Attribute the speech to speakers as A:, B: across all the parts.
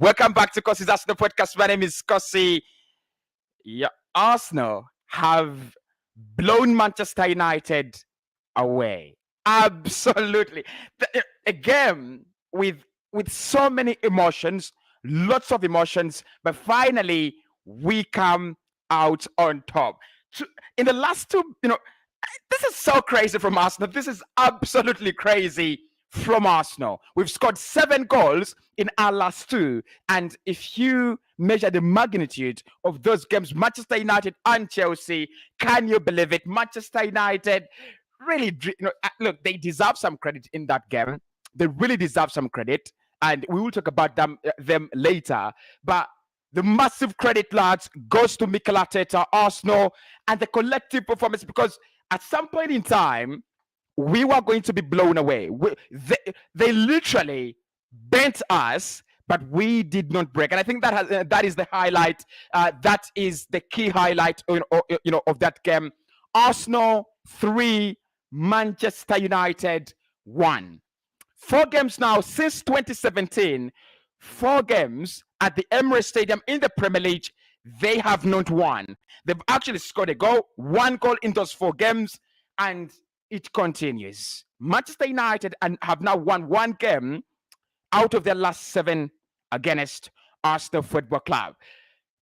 A: Welcome back to Cossy's Arsenal podcast. My name is Cossy. Yeah, Arsenal have blown Manchester United away. Absolutely. A game with so many emotions, lots of emotions, but finally we come out on top. In the last two, this is so crazy from Arsenal. This is absolutely crazy from Arsenal. We've scored 7 goals in our last 2. And if you measure the magnitude of those games, Manchester United and Chelsea, can you believe it? Manchester United really, look, they deserve some credit in that game. They really deserve some credit. And we will talk about them later. But the massive credit, lads, goes to Mikel Arteta, Arsenal, and the collective performance, because at some point in time, we were going to be blown away. They literally bent us, but we did not break. And I think that is the highlight. That is the key highlight, of that game. Arsenal 3, Manchester United 1. 4 games now since 2017. 4 games at the Emirates Stadium in the Premier League. They have not won. They've actually scored a goal, 1 goal in those 4 games, and it continues. Manchester United have now won 1 game out of their last 7 against Arsenal Football Club.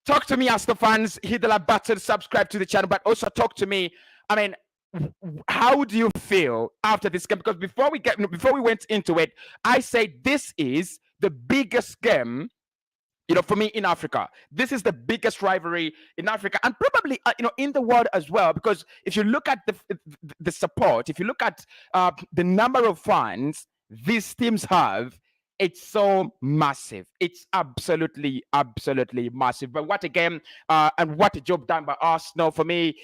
A: Talk to me, Arsenal fans. Hit the like button, subscribe to the channel, but also talk to me. I mean, how do you feel after this game? Because before we went into it, I said this is the biggest game, for me in Africa. This is the biggest rivalry in Africa, and probably in the world as well. Because if you look at the support, if you look at the number of fans these teams have, it's so massive. It's absolutely massive. But what a game, and what a job done by Arsenal. For me,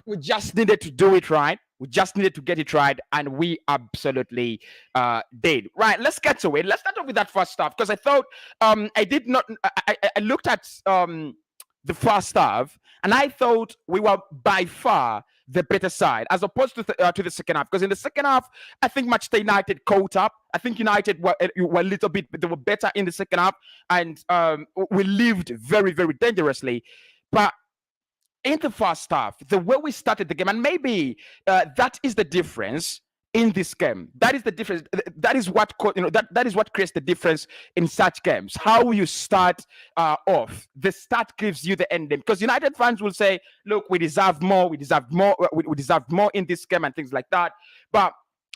A: we just needed to do it right. We just needed to get it right, and we absolutely did. Right, let's get to it. Let's start off with that first half, because I thought I looked at the first half, and I thought we were by far the better side, as opposed to the second half. Because in the second half, I think Manchester United caught up. I think United were a little bit, they were better in the second half, and we lived very, very dangerously. But in the first half, the way we started the game, and maybe that is the difference in this game. That is the difference. That is what that is what creates the difference in such games. How you start off. The start gives you the ending. Because United fans will say, "Look, we deserve more. We deserve more. We deserve more in this game," and things like that. But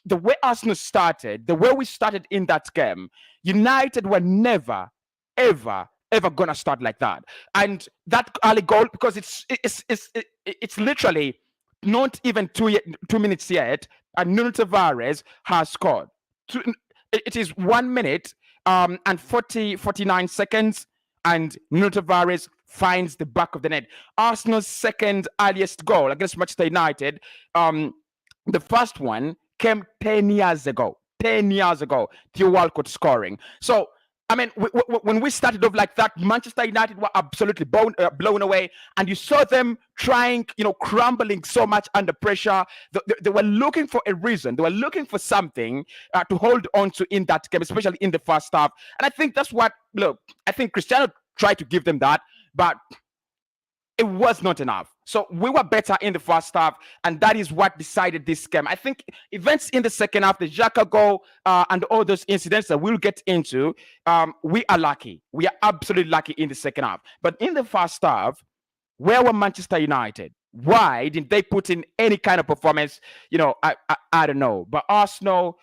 A: the way Arsenal started, the way we started in that game, United were never, ever gonna start like that. And that early goal, because it's literally not even 2 minutes yet, and Nuno Tavares has scored. It is 1 minute and 49 seconds, and Nuno Tavares finds the back of the net. Arsenal's second earliest goal against Manchester United, the first one came 10 years ago. 10 years ago, Theo Walcott scoring. So I mean, when we started off like that, Manchester United were absolutely blown away, and you saw them trying, crumbling so much under pressure. They were looking for a reason. They were looking for something to hold on to in that game, especially in the first half. And I think that's what, I think Cristiano tried to give them that, but it was not enough. So we were better in the first half, and that is what decided this game. I think events in the second half, the Xhaka goal, and all those incidents that we'll get into, we are lucky. We are absolutely lucky in the second half. But in the first half, where were Manchester United? Why didn't they put in any kind of performance? I don't know. But Arsenal,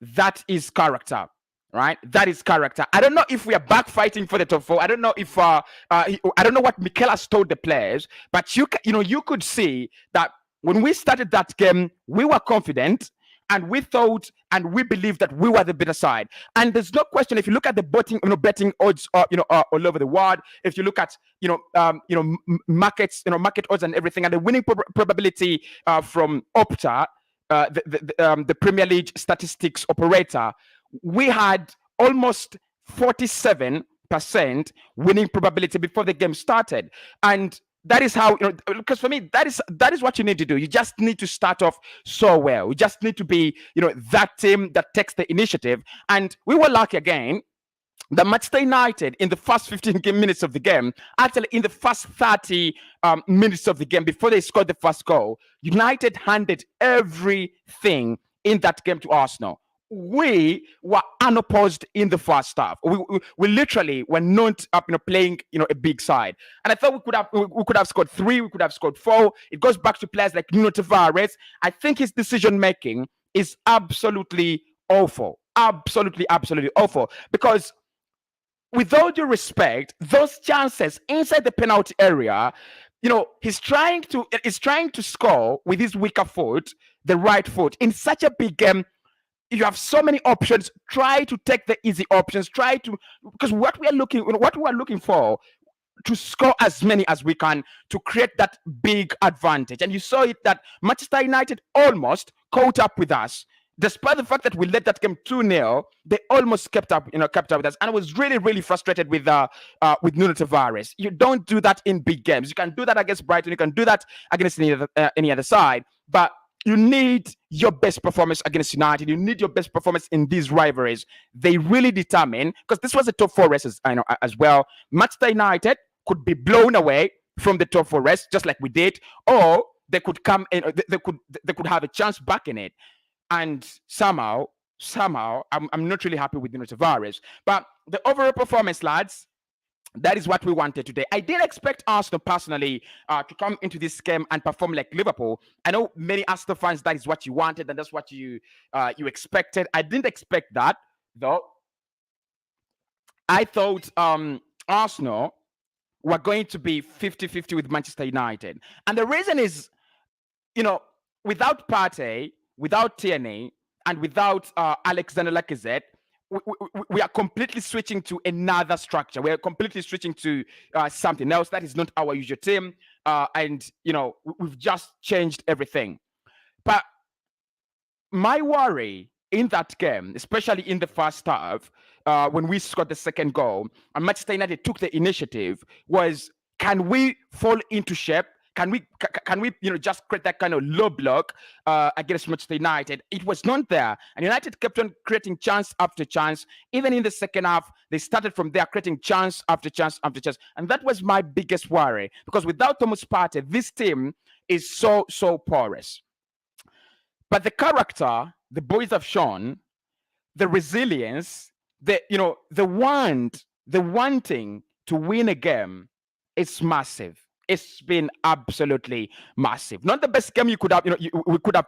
A: that is character. Right, that is character. I don't know if we are back fighting for the top 4. I don't know if I don't know what Mikel has told the players, but you could see that when we started that game, we were confident, and we thought and we believed that we were the better side. And there's no question. If you look at the betting odds, all over the world, if you look at markets, market odds and everything, and the winning probability from Opta, the Premier League statistics operator, we had almost 47% winning probability before the game started. And that is how, because for me, that is what you need to do. You just need to start off so well. You just need to be, that team that takes the initiative. And we were lucky again. that Manchester United in the first 15 minutes of the game, actually in the first 30 minutes of the game before they scored the first goal, United handed everything in that game to Arsenal. We were unopposed in the first half. We literally were not up, playing, a big side. And I thought we could have scored three, we could have scored four. It goes back to players like Nuno Tavares. I think his decision making is absolutely awful, absolutely awful, because with all due respect, those chances inside the penalty area, he's trying to score with his weaker foot, the right foot, in such a big game. You have so many options. Try to take the easy options. Try to, because what we are looking for, to score as many as we can to create that big advantage. And you saw it that Manchester United almost caught up with us. Despite the fact that we led that game 2-0, they almost kept up with us. And I was really, really frustrated with Nuno Tavares. You don't do that in big games. You can do that against Brighton. You can do that against any other side. But you need your best performance against United. You need your best performance in these rivalries. They really determine, because this was a top four race as well. Manchester United could be blown away from the top four race, just like we did, or they could come in. They could have a chance back in it. And somehow, I'm not really happy with Nuno Tavares. But the overall performance, lads, that is what we wanted today. I didn't expect Arsenal personally to come into this game and perform like Liverpool. I know many Arsenal fans, that is what you wanted and that's what you expected. I didn't expect that, though. I thought Arsenal were going to be 50-50 with Manchester United. And the reason is, without Partey, without Tierney, and without Alexander Lacazette, we are completely switching to another structure. We are completely switching to something else that is not our usual team. And, we've just changed everything. But my worry in that game, especially in the first half, when we scored the second goal and Manchester United took the initiative, was, can we fall into shape? Can we, just create that kind of low block against Manchester United? It was not there, and United kept on creating chance after chance. Even in the second half, they started from there, creating chance after chance after chance, and that was my biggest worry, because without Thomas Partey, this team is so porous. But the character the boys have shown, the resilience, the wanting to win a game, it's massive. It's been absolutely massive. Not the best game we could have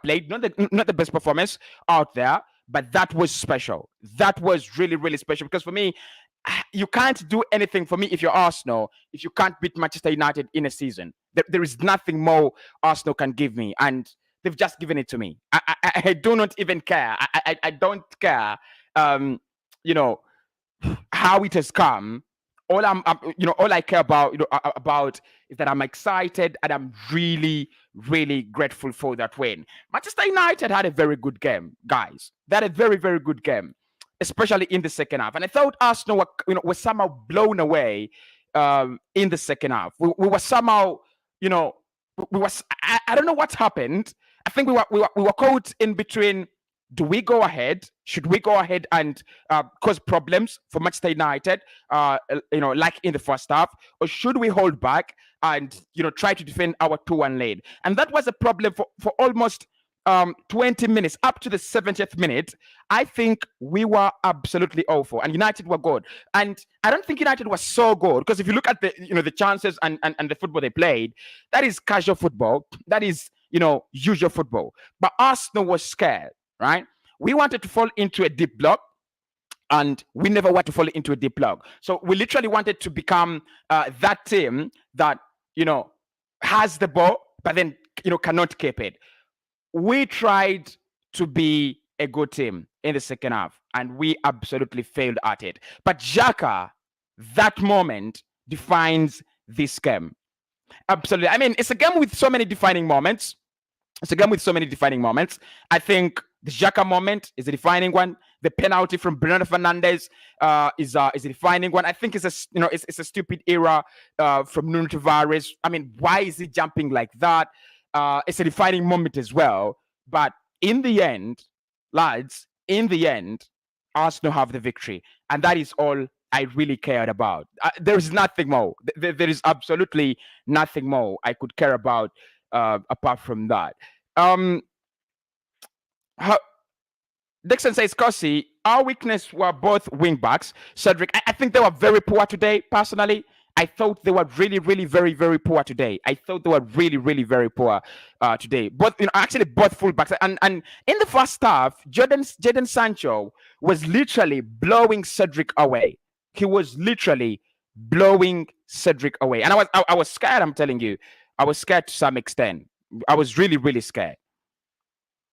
A: played. Not the best performance out there, but that was special. That was really, really special, because for me, you can't do anything for me if you're Arsenal if you can't beat Manchester United in a season. There is nothing more Arsenal can give me, and they've just given it to me. I do not even care. I don't care. How it has come. All all I care about is that I'm excited and I'm really, really grateful for that win. Manchester United had a very good game, guys. They had a very, very good game, especially in the second half. And I thought Arsenal were somehow blown away in the second half. We were somehow, we were. I don't know what happened. I think we were caught in between. Do we go ahead? Should we go ahead and cause problems for Manchester United, like in the first half, or should we hold back and try to defend our 2-1 lead? And that was a problem for almost 20 minutes, up to the 70th minute. I think we were absolutely awful, and United were good. And I don't think United was so good, because if you look at the chances and the football they played, that is casual football. That is usual football. But Arsenal was scared. Right? We wanted to fall into a deep block, and we never want to fall into a deep block. So we literally wanted to become that team that has the ball, but then cannot keep it. We tried to be a good team in the second half, and we absolutely failed at it. But Xhaka, that moment defines this game. Absolutely. I mean, it's a game with so many defining moments. I think the Xhaka moment is a defining one. The penalty from Bruno Fernandes is a defining one. I think it's a stupid error from Nuno Tavares. I mean, why is he jumping like that? It's a defining moment as well. But in the end, lads, Arsenal have the victory, and that is all I really cared about. There's nothing more. There is absolutely nothing more I could care about apart from that. Um, how, Dixon says, Cossy, our weakness were both wing backs. Cedric, I think they were very poor today, personally. I thought they were really, really, very, very poor today. I thought they were really, really, very poor today. But actually, both fullbacks. And in the first half, Jadon Sancho was literally blowing Cedric away. He was literally blowing Cedric away, and I was scared. I'm telling you, I was scared to some extent. I was really, really scared.